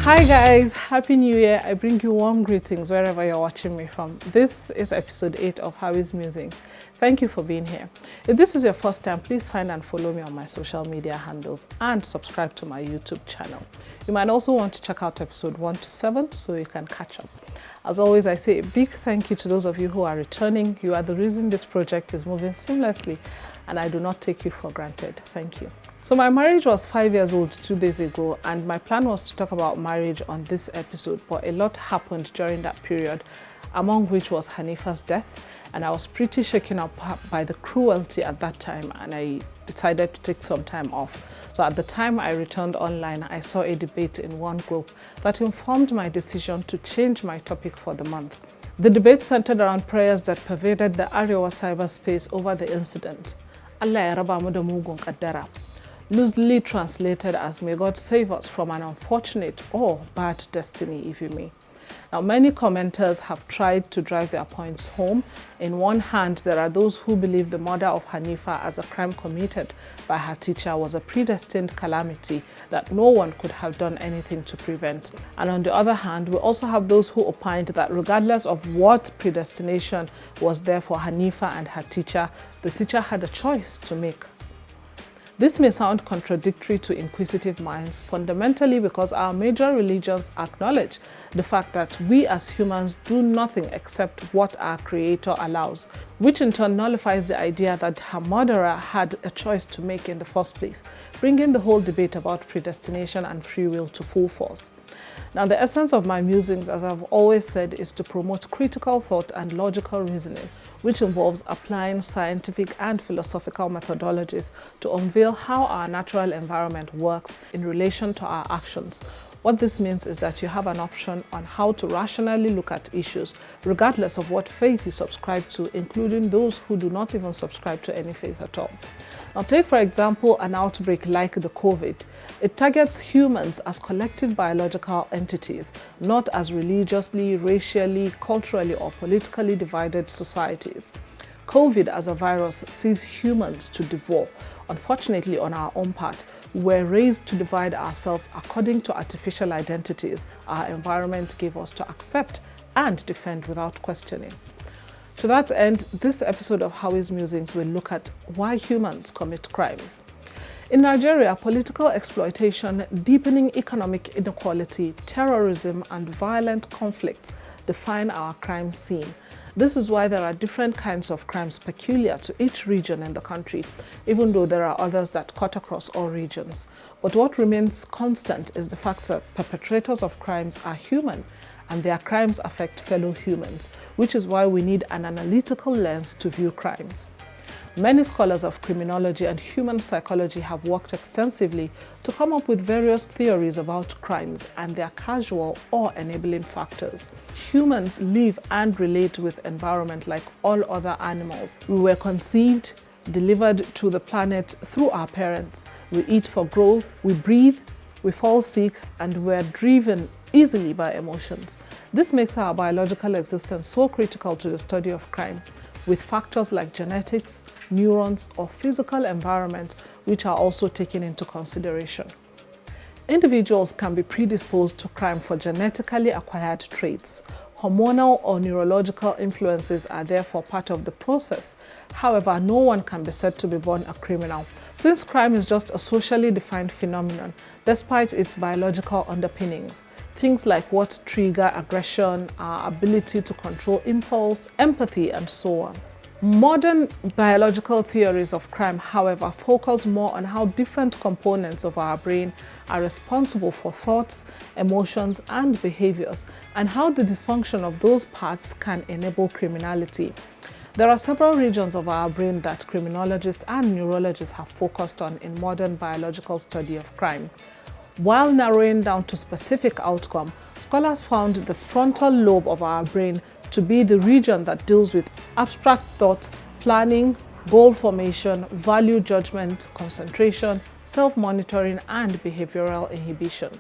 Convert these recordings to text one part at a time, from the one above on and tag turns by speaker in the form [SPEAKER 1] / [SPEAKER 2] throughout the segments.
[SPEAKER 1] Hi guys, Happy New Year. I bring you warm greetings wherever you're watching me from. This is episode 8 of Howie's Musings. Thank you for being here. If this is your first time, please find and follow me on my social media handles and subscribe to my YouTube channel. You might also want to check out episode 1 to 7 so you can catch up. As always, I say a big thank you to those of you who are returning. You are the reason this project is moving seamlessly, and I do not take you for granted. Thank you. So my marriage was 5 years old 2 days ago, and my plan was to talk about marriage on this episode, but a lot happened during that period, among which was Hanifa's death, and I was pretty shaken up by the cruelty at that time, and I decided to take some time off. So at the time I returned online, I saw a debate in one group that informed my decision to change my topic for the month. The debate centered around prayers that pervaded the Arewa cyberspace over the incident. Allah ya raba mu da mugun kaddara. Loosely translated as "May God save us from an unfortunate or bad destiny," if you may. Now, many commenters have tried to drive their points home. In one hand, there are those who believe the murder of Hanifa as a crime committed by her teacher was a predestined calamity that no one could have done anything to prevent. And on the other hand, we also have those who opined that regardless of what predestination was there for Hanifa and her teacher, the teacher had a choice to make. This may sound contradictory to inquisitive minds, fundamentally because our major religions acknowledge the fact that we as humans do nothing except what our Creator allows, which in turn nullifies the idea that her murderer had a choice to make in the first place, bringing the whole debate about predestination and free will to full force. Now, the essence of my musings, as I've always said, is to promote critical thought and logical reasoning, which involves applying scientific and philosophical methodologies to unveil how our natural environment works in relation to our actions. What this means is that you have an option on how to rationally look at issues, regardless of what faith you subscribe to, including those who do not even subscribe to any faith at all. Now, take for example an outbreak like the COVID. It targets humans as collective biological entities, not as religiously, racially, culturally, or politically divided societies. COVID as a virus sees humans to devour. Unfortunately, on our own part, we were raised to divide ourselves according to artificial identities our environment gave us to accept and defend without questioning. To that end, this episode of Howie's Musings will look at why humans commit crimes. In Nigeria, political exploitation, deepening economic inequality, terrorism, and violent conflicts define our crime scene. This is why there are different kinds of crimes peculiar to each region in the country, even though there are others that cut across all regions. But what remains constant is the fact that perpetrators of crimes are human, and their crimes affect fellow humans, which is why we need an analytical lens to view crimes. Many scholars of criminology and human psychology have worked extensively to come up with various theories about crimes and their causal or enabling factors. Humans live and relate with environment like all other animals. We were conceived, delivered to the planet through our parents. We eat for growth, we breathe, we fall sick, and we're driven easily by emotions. This makes our biological existence so critical to the study of crime, with factors like genetics, neurons, or physical environment, which are also taken into consideration. Individuals can be predisposed to crime for genetically acquired traits. Hormonal or neurological influences are therefore part of the process. However, no one can be said to be born a criminal, since crime is just a socially defined phenomenon, despite its biological underpinnings. Things like what trigger aggression, our ability to control impulse, empathy, and so on. Modern biological theories of crime, however, focus more on how different components of our brain are responsible for thoughts, emotions, and behaviors, and how the dysfunction of those parts can enable criminality. There are several regions of our brain that criminologists and neurologists have focused on in modern biological study of crime. While narrowing down to specific outcome, scholars found the frontal lobe of our brain to be the region that deals with abstract thought, planning, goal formation, value judgment, concentration, self-monitoring, and behavioral inhibition.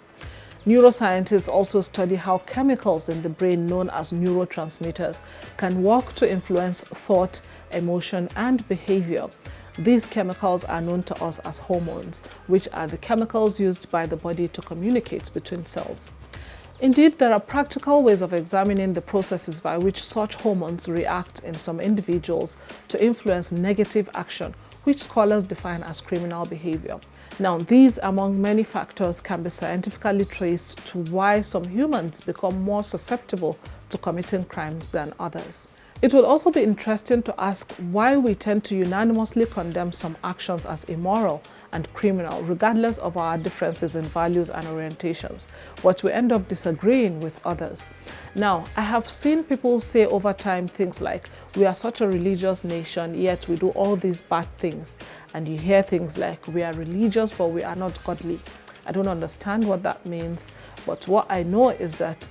[SPEAKER 1] Neuroscientists also study how chemicals in the brain known as neurotransmitters can work to influence thought, emotion, and behavior. These chemicals are known to us as hormones, which are the chemicals used by the body to communicate between cells. Indeed, there are practical ways of examining the processes by which such hormones react in some individuals to influence negative action, which scholars define as criminal behavior. Now, these, among many factors, can be scientifically traced to why some humans become more susceptible to committing crimes than others. It will also be interesting to ask why we tend to unanimously condemn some actions as immoral and criminal, regardless of our differences in values and orientations, but we end up disagreeing with others. Now, I have seen people say over time things like, we are such a religious nation, yet we do all these bad things. And you hear things like, we are religious, but we are not godly. I don't understand what that means, but what I know is that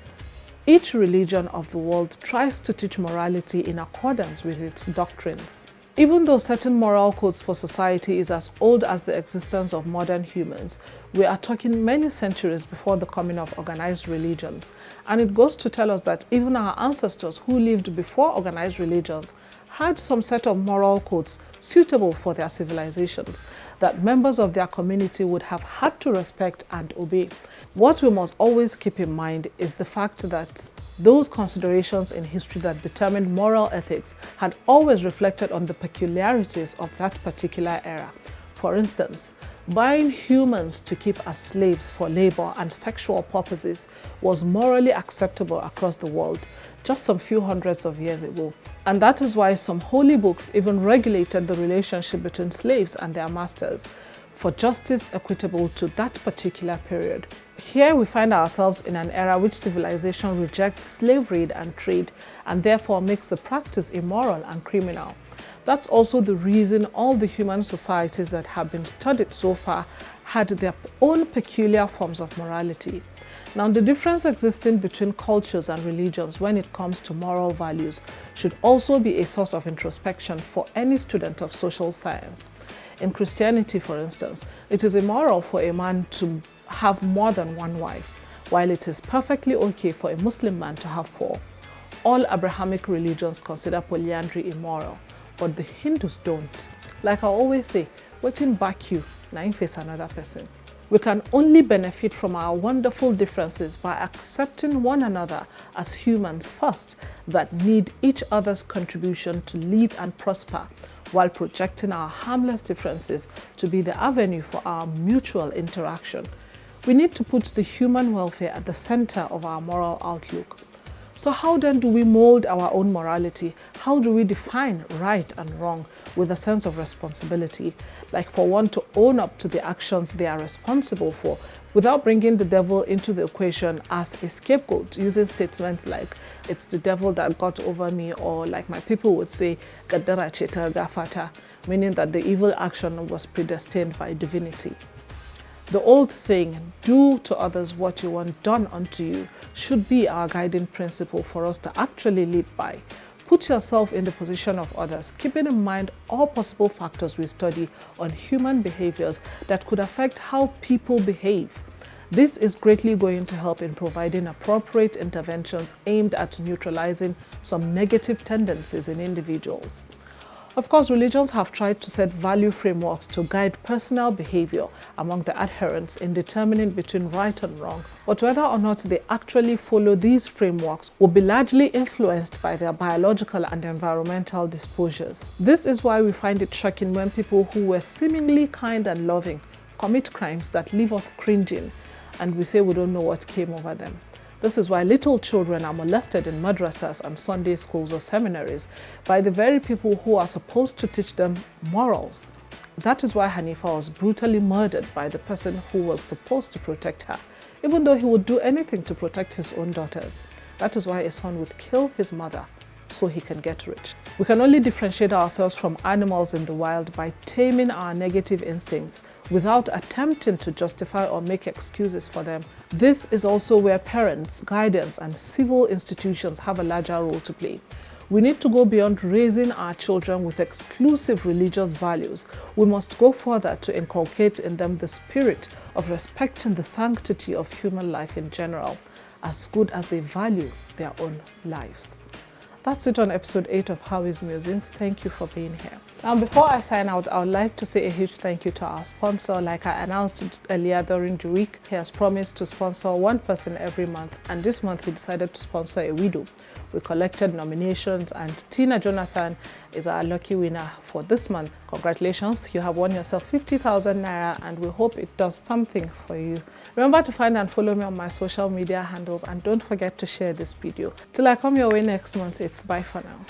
[SPEAKER 1] each religion of the world tries to teach morality in accordance with its doctrines. Even though certain moral codes for society is as old as the existence of modern humans, we are talking many centuries before the coming of organized religions. And it goes to tell us that even our ancestors who lived before organized religions had some set of moral codes suitable for their civilizations that members of their community would have had to respect and obey. What we must always keep in mind is the fact that those considerations in history that determined moral ethics had always reflected on the peculiarities of that particular era. For instance, buying humans to keep as slaves for labor and sexual purposes was morally acceptable across the world just some few hundreds of years ago. And that is why some holy books even regulated the relationship between slaves and their masters for justice equitable to that particular period. Here we find ourselves in an era which civilization rejects slavery and trade and therefore makes the practice immoral and criminal. That's also the reason all the human societies that have been studied so far had their own peculiar forms of morality. Now, the difference existing between cultures and religions when it comes to moral values should also be a source of introspection for any student of social science. In Christianity, for instance, it is immoral for a man to have more than one wife, while it is perfectly okay for a Muslim man to have 4. All Abrahamic religions consider polyandry immoral, but the Hindus don't. Like I always say, waiting back you, now you face another person. We can only benefit from our wonderful differences by accepting one another as humans first that need each other's contribution to live and prosper, while projecting our harmless differences to be the avenue for our mutual interaction. We need to put the human welfare at the center of our moral outlook. So how then do we mold our own morality? How do we define right and wrong with a sense of responsibility? Like for one to own up to the actions they are responsible for without bringing the devil into the equation as a scapegoat, using statements like, it's the devil that got over me, or like my people would say, Gadara Cheta Gafata, meaning that the evil action was predestined by divinity. The old saying, do to others what you want done unto you, should be our guiding principle for us to actually live by. Put yourself in the position of others, keeping in mind all possible factors we study on human behaviors that could affect how people behave. This is greatly going to help in providing appropriate interventions aimed at neutralizing some negative tendencies in individuals. Of course, religions have tried to set value frameworks to guide personal behavior among the adherents in determining between right and wrong, but whether or not they actually follow these frameworks will be largely influenced by their biological and environmental disposures. This is why we find it shocking when people who were seemingly kind and loving commit crimes that leave us cringing, and we say we don't know what came over them. This is why little children are molested in madrasas and Sunday schools or seminaries by the very people who are supposed to teach them morals. That is why Hanifa was brutally murdered by the person who was supposed to protect her, even though he would do anything to protect his own daughters. That is why a son would kill his mother so he can get rich. We can only differentiate ourselves from animals in the wild by taming our negative instincts without attempting to justify or make excuses for them. This is also where parents, guidance, and civil institutions have a larger role to play. We need to go beyond raising our children with exclusive religious values. We must go further to inculcate in them the spirit of respecting the sanctity of human life in general, as good as they value their own lives. That's it on episode 8 of How is Musings. Thank you for being here. Now, before I sign out, I would like to say a huge thank you to our sponsor. Like I announced earlier during the week, he has promised to sponsor one person every month, and this month he decided to sponsor a widow. We collected nominations and Tina Jonathan is our lucky winner for this month. Congratulations, you have won yourself 50,000 Naira and we hope it does something for you. Remember to find and follow me on my social media handles and don't forget to share this video. Till I come your way next month, it's bye for now.